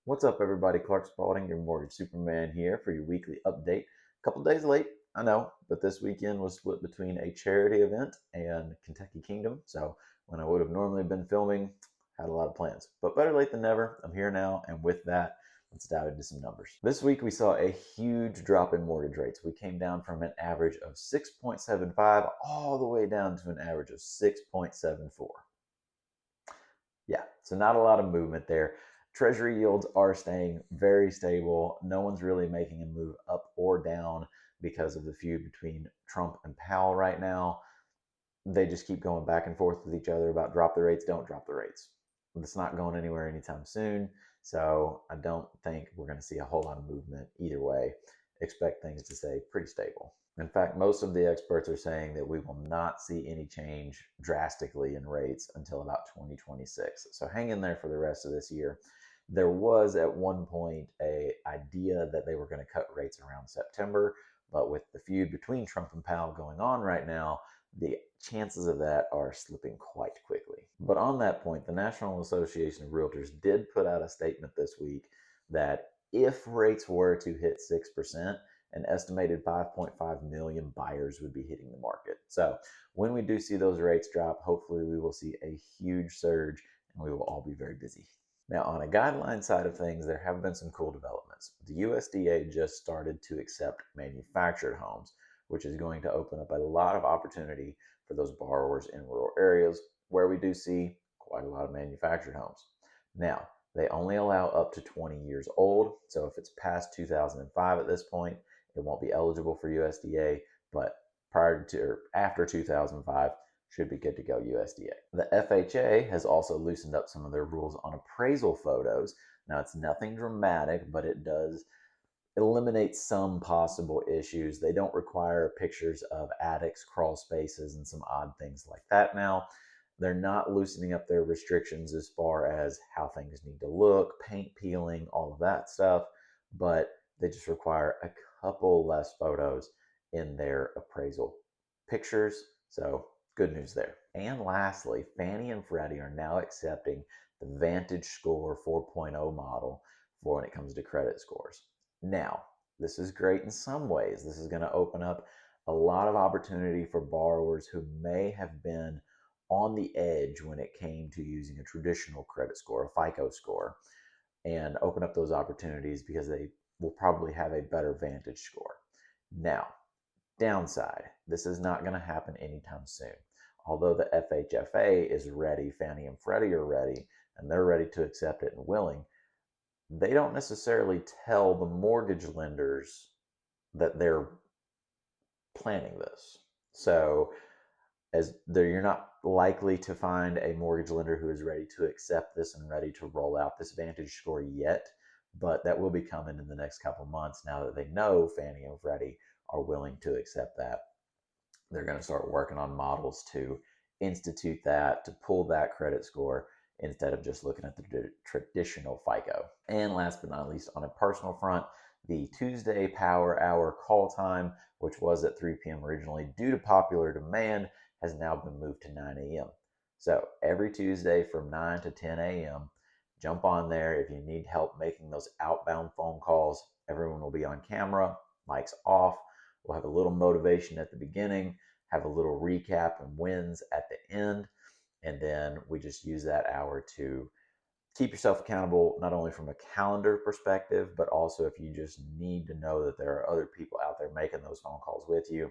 What's up, everybody? Clark Spalding, your mortgage superman here for your weekly update. A couple days late, I know, but this weekend was split between a charity event and Kentucky Kingdom. So when I would have normally been filming, had a lot of plans. But better late than never. I'm here now, and with that, let's dive into some numbers. This week we saw a huge drop in mortgage rates. We came down from an average of 6.75 all the way down to an average of 6.74. Yeah, so not a lot of movement there. Treasury yields are staying very stable. No one's really making a move up or down because of the feud between Trump and Powell right now. They just keep going back and forth with each other about drop the rates, don't drop the rates. It's not going anywhere anytime soon. So I don't think we're going to see a whole lot of movement either way. Expect things to stay pretty stable. In fact, most of the experts are saying that we will not see any change drastically in rates until about 2026. So hang in there for the rest of this year. There was at one point a idea that they were going to cut rates around September, but with the feud between Trump and Powell going on right now, the chances of that are slipping quite quickly. But on that point, the National Association of Realtors did put out a statement this week that if rates were to hit 6%, an estimated 5.5 million buyers would be hitting the market. So when we do see those rates drop, hopefully we will see a huge surge and we will all be very busy. Now, on a guideline side of things, there have been some cool developments. The USDA just started to accept manufactured homes, which is going to open up a lot of opportunity for those borrowers in rural areas where we do see quite a lot of manufactured homes. Now, they only allow up to 20 years old, so if it's past 2005 at this point, it won't be eligible for USDA, but prior to or after 2005, should be good to go USDA. The FHA has also loosened up some of their rules on appraisal photos. Now, it's nothing dramatic, but it does eliminate some possible issues. They don't require pictures of attics, crawl spaces, and some odd things like that now. They're not loosening up their restrictions as far as how things need to look, paint peeling, all of that stuff, but they just require a couple less photos in their appraisal pictures. So good news there. And lastly, Fannie and Freddie are now accepting the Vantage Score 4.0 model for when it comes to credit scores. Now, this is great in some ways. This is going to open up a lot of opportunity for borrowers who may have been on the edge when it came to using a traditional credit score, a FICO score, and open up those opportunities because they will probably have a better Vantage score. Now, downside, this is not going to happen anytime soon. Although the FHFA is ready, Fannie and Freddie are ready, and they're ready to accept it and willing, they don't necessarily tell the mortgage lenders that they're planning this. So as there, you're not likely to find a mortgage lender who is ready to accept this and ready to roll out this Vantage score yet, but that will be coming in the next couple months now that they know Fannie and Freddie are willing to accept that. They're going to start working on models to institute that, to pull that credit score instead of just looking at the traditional FICO. And last but not least, on a personal front, the Tuesday Power Hour call time, which was at 3 p.m. originally, due to popular demand, has now been moved to 9 a.m. So every Tuesday from 9 to 10 a.m., jump on there if you need help making those outbound phone calls. Everyone will be on camera, mics off. We'll have a little motivation at the beginning, have a little recap and wins at the end, and then we just use that hour to keep yourself accountable, not only from a calendar perspective, but also if you just need to know that there are other people out there making those phone calls with you,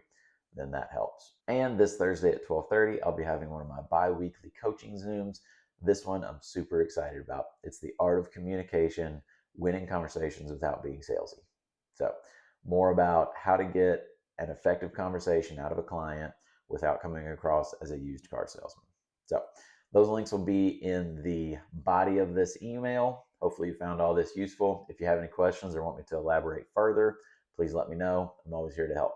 then that helps. And this Thursday at 12:30, I'll be having one of my bi-weekly coaching Zooms. This one I'm super excited about. It's the art of communication, winning conversations without being salesy. So more about how to get an effective conversation out of a client without coming across as a used car salesman. So those links will be in the body of this email. Hopefully you found all this useful. If you have any questions or want me to elaborate further, please let me know. I'm always here to help.